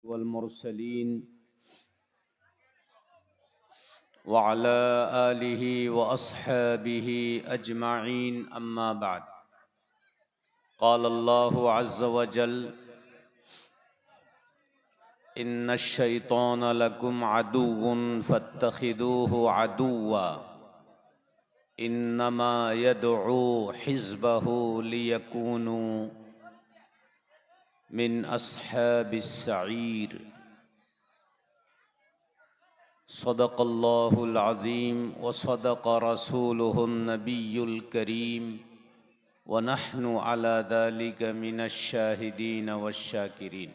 वल्मुरसलीन वअला आलिहि व अस्हाबिहि अजमाइन अम्मा बाद। क़ाल अल्लाहु अज़्ज़ व जल इन्नश-शैतान लकुम अदुव्वुन फत्तखिदूहु अदुव्वा इन्नमा यदउ हिज़्बहु लियकूनु मिन अस्हाबिस सईर। सदक़ल्लाहुल अज़ीम व सदक़ रसूलुहुन नबियुल करीम व नहनु अला ज़ालिका मिनश शाहिदीन वश्शाकिरीन।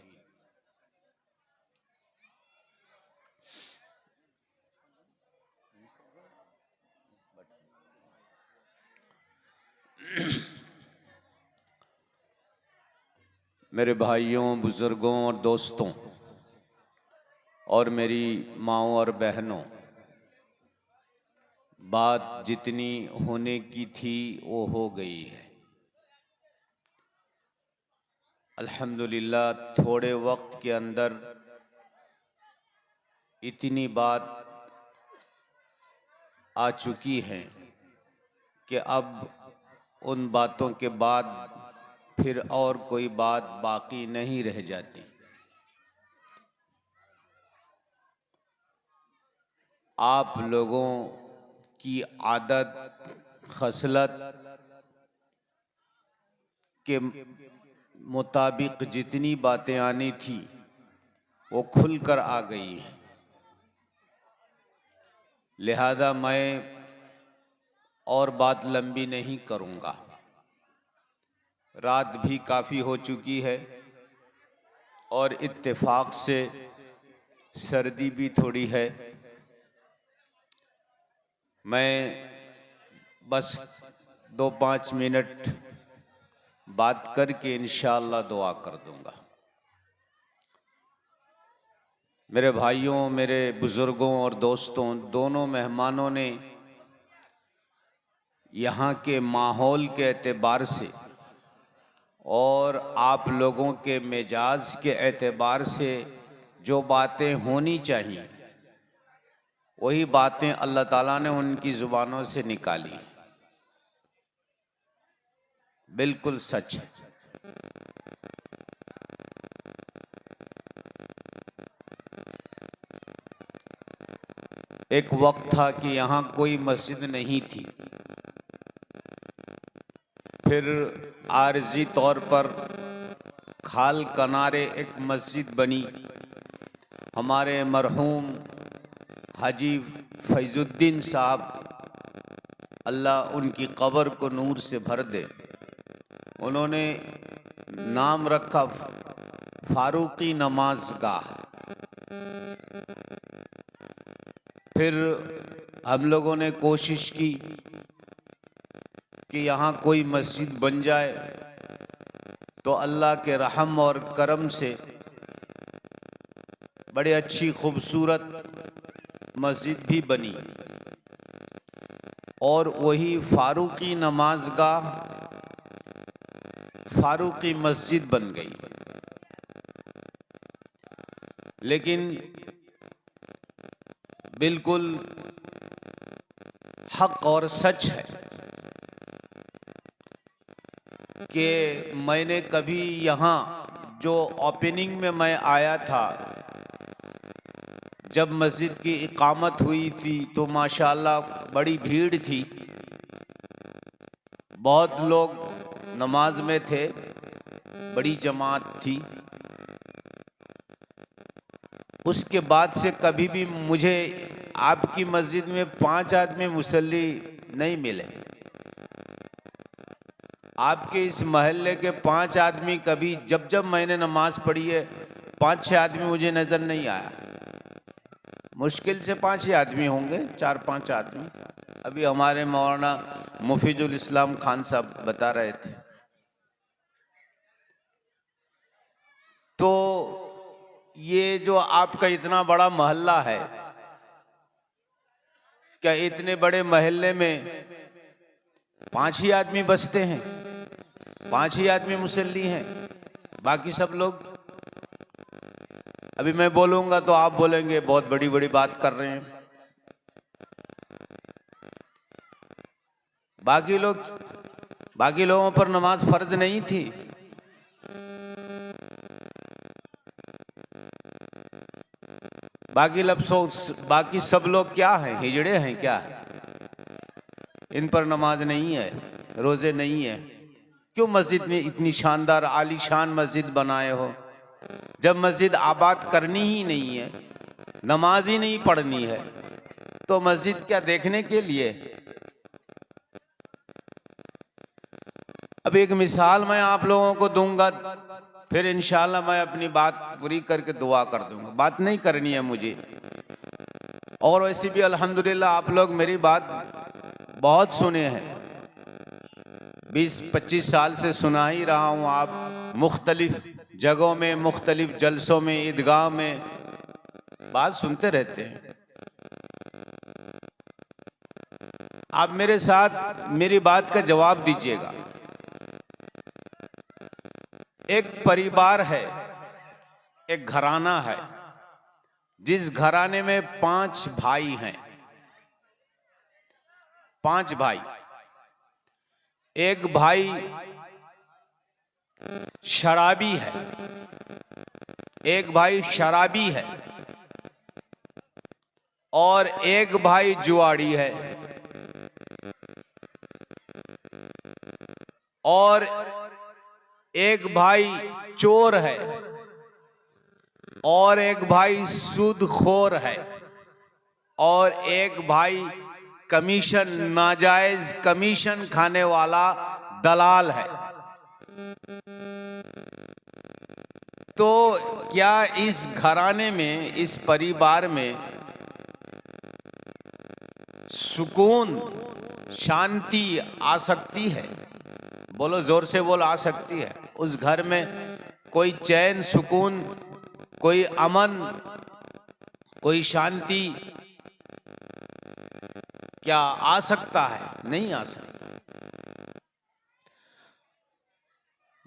मेरे भाइयों, बुज़ुर्गों और दोस्तों और मेरी माँओं और बहनों, बात जितनी होने की थी वो हो गई है। अल्हम्दुलिल्लाह, थोड़े वक्त के अंदर इतनी बात आ चुकी है कि अब उन बातों के बाद फिर और कोई बात बाकी नहीं रह जाती। आप लोगों की आदत खसलत के मुताबिक जितनी बातें आनी थी वो खुलकर आ गई हैं। लिहाजा मैं और बात लंबी नहीं करूँगा। रात भी काफ़ी हो चुकी है और इत्तेफाक से सर्दी भी थोड़ी है। मैं बस 2-5 मिनट बात करके इंशाअल्लाह दुआ कर दूंगा। मेरे भाइयों, मेरे बुज़ुर्गों और दोस्तों, दोनों मेहमानों ने यहाँ के माहौल के एतबार से और आप लोगों के मिजाज के एतबार से जो बातें होनी चाहिए वही बातें अल्लाह ताला ने उनकी ज़ुबानों से निकाली। बिल्कुल सच है। एक वक्त था कि यहाँ कोई मस्जिद नहीं थी, फिर आरजी तौर पर खाल किनारे एक मस्जिद बनी। हमारे मरहूम हाजी फैजुद्दीन साहब, अल्लाह उनकी कब्र को नूर से भर दे, उन्होंने नाम रखा फारूकी नमाज गाह। फिर हम लोगों ने कोशिश की कि यहाँ कोई मस्जिद बन जाए, तो अल्लाह के रहम और करम से बड़ी अच्छी खूबसूरत मस्जिद भी बनी और वही फारूकी नमाज गाह फारूकी मस्जिद बन गई। लेकिन बिल्कुल हक और सच है कि मैंने कभी यहाँ जो ओपनिंग में मैं आया था, जब मस्जिद की इकामत हुई थी तो माशाअल्लाह बड़ी भीड़ थी, बहुत लोग नमाज में थे, बड़ी जमात थी। उसके बाद से कभी भी मुझे आपकी मस्जिद में 5 आदमी मुसल्ली नहीं मिले। आपके इस महल्ले के 5 आदमी, कभी जब जब मैंने नमाज पढ़ी है 5-6 आदमी मुझे नज़र नहीं आया। मुश्किल से 5 ही आदमी होंगे, 4-5 आदमी। अभी हमारे मौलाना मुफीजुल इस्लाम खान साहब बता रहे थे। तो ये जो आपका इतना बड़ा मोहल्ला है, क्या इतने बड़े मोहल्ले में 5 ही आदमी बसते हैं? 5 ही आदमी मुसल्ली हैं, बाकी सब लोग अभी मैं बोलूंगा तो आप बोलेंगे बहुत बड़ी बड़ी बात कर रहे हैं। बाकी लोगों पर नमाज फर्ज नहीं थी। बाकी सब लोग क्या हैं, हिजड़े हैं क्या? इन पर नमाज नहीं है, रोजे नहीं है। क्यों मस्जिद में इतनी शानदार आलीशान मस्जिद बनाए हो? जब मस्जिद आबाद करनी ही नहीं है, नमाज ही नहीं पढ़नी है, तो मस्जिद क्या देखने के लिए? अब एक मिसाल मैं आप लोगों को दूंगा, फिर इंशाल्लाह मैं अपनी बात पूरी करके दुआ कर दूंगा। बात नहीं करनी है मुझे, और वैसे भी अल्हम्दुलिल्लाह आप लोग मेरी बात बहुत सुने हैं, 20-25 साल से सुना ही रहा हूँ। आप मुख्तलिफ जगहों में, मुख्तलिफ जलसों में, ईदगाह में बात सुनते रहते हैं। आप मेरे साथ मेरी बात का जवाब दीजिएगा। एक परिवार है, एक घराना है, जिस घराने में 5 भाई हैं। 5 भाई। एक भाई शराबी है, एक भाई शराबी है, और एक भाई जुआड़ी है, और एक भाई चोर है, और एक भाई सूदखोर है, और एक भाई कमीशन, नाजायज कमीशन खाने वाला दलाल है। तो क्या इस घराने में, इस परिवार में सुकून, शांति आ सकती है? बोलो, जोर से बोलो, आ सकती है? उस घर में कोई चैन, सुकून, कोई अमन, कोई शांति क्या आ सकता है? नहीं आ सकता।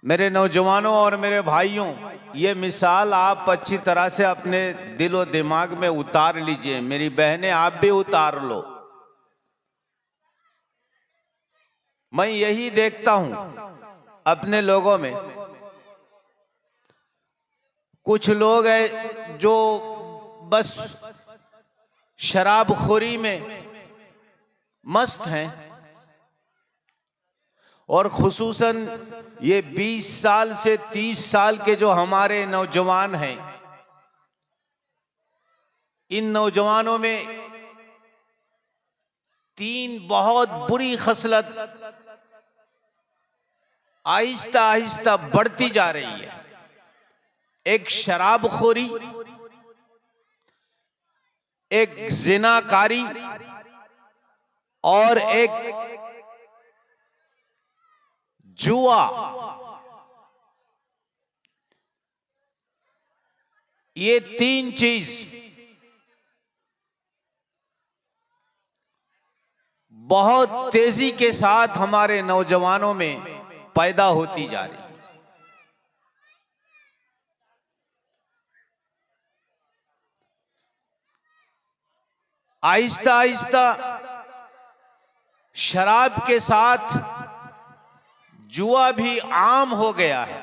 मेरे नौजवानों और मेरे भाइयों, ये मिसाल आप अच्छी तरह से अपने दिल और दिमाग में उतार लीजिए। मेरी बहनें, आप भी उतार लो। मैं यही देखता हूं अपने लोगों में, कुछ लोग हैं जो बस शराबखोरी में मस्त हैं, और खुसूसन ये 20 साल से 30 साल के जो हमारे नौजवान हैं, इन नौजवानों में 3 बहुत बुरी खसलत आहिस्ता आहिस्ता बढ़ती जा रही है। एक शराबखोरी, एक जिनाकारी, और एक जुआ। ये 3 चीज बहुत तेजी के साथ हमारे नौजवानों में पैदा होती जा रही है। आहिस्ता आहिस्ता शराब के साथ जुआ भी आम हो गया है।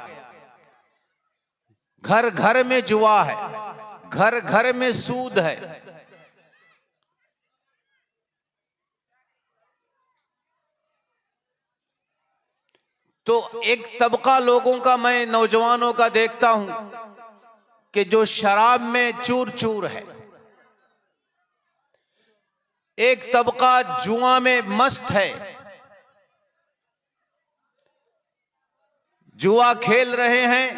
घर घर में जुआ है, घर घर में सूद है। तो एक तबका लोगों का, मैं नौजवानों का देखता हूं कि जो शराब में चूर चूर है। एक तबका जुआ में मस्त है, जुआ खेल रहे हैं,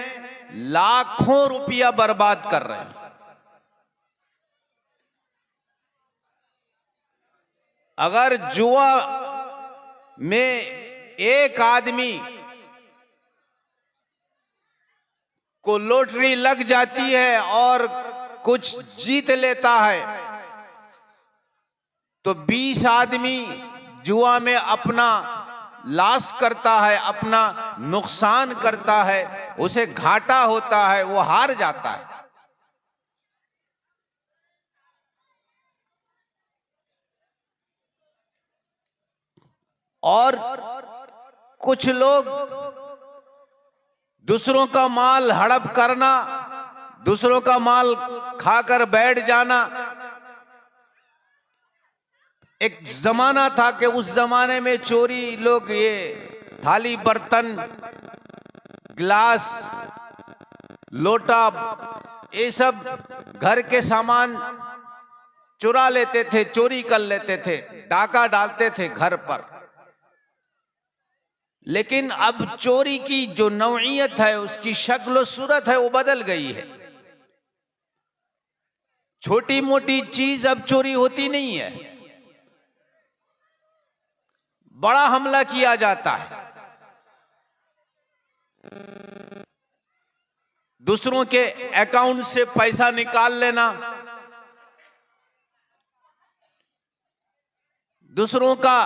लाखों रुपया बर्बाद कर रहे हैं। अगर जुआ में एक आदमी को लॉटरी लग जाती है और कुछ जीत लेता है, तो 20 आदमी जुआ में अपना लॉस करता है, अपना नुकसान करता है, उसे घाटा होता है, वो हार जाता है। और कुछ लोग दूसरों का माल हड़प करना, दूसरों का माल खाकर बैठ जाना। एक जमाना था कि उस जमाने में चोरी लोग ये थाली बर्तन गिलास लोटा ये सब घर के सामान चुरा लेते थे, चोरी कर लेते थे, डाका डालते थे घर पर। लेकिन अब चोरी की जो नौइयत है, उसकी शक्ल सूरत है, वो बदल गई है। छोटी मोटी चीज अब चोरी होती नहीं है, बड़ा हमला किया जाता है। दूसरों के अकाउंट से पैसा निकाल लेना, दूसरों का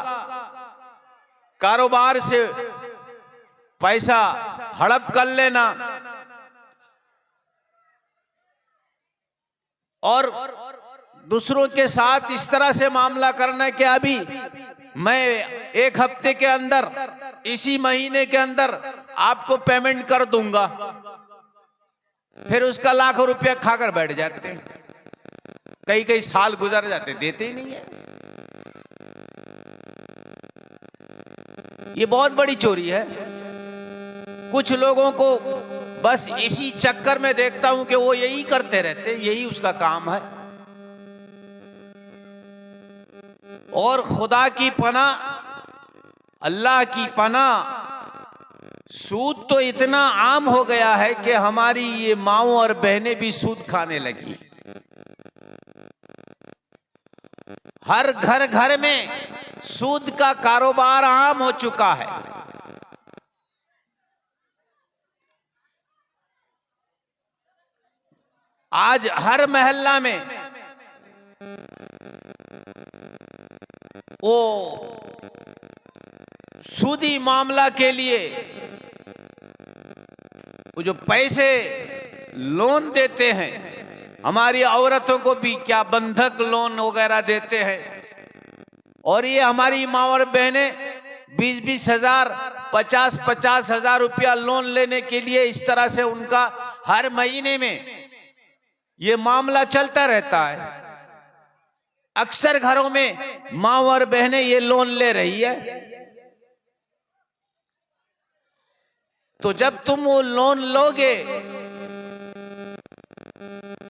कारोबार से पैसा हड़प कर लेना और दूसरों के साथ इस तरह से मामला करना कि अभी मैं एक हफ्ते के अंदर, इसी महीने के अंदर आपको पेमेंट कर दूंगा, फिर उसका लाखों रुपया खाकर बैठ जाते हैं। कई कई साल गुजर जाते, देते ही नहीं है। ये बहुत बड़ी चोरी है। कुछ लोगों को बस इसी चक्कर में देखता हूं कि वो यही करते रहते, यही उसका काम है। और खुदा की पनाह, अल्लाह की पनाह, सूद तो इतना आम हो गया है कि हमारी ये माओं और बहनें भी सूद खाने लगी। हर घर घर में सूद का कारोबार आम हो चुका है। आज हर मोहल्ला में वो सूदी मामला के लिए वो जो पैसे लोन देते हैं, हमारी औरतों को भी क्या बंधक लोन वगैरह देते हैं, और ये हमारी माँ और बहनें 20-20 हजार 50-50 हजार रुपया लोन लेने के लिए इस तरह से उनका हर महीने में ये मामला चलता रहता है। अक्सर घरों में माँ और बहनें ये लोन ले रही है। तो जब तुम वो लोन लोगे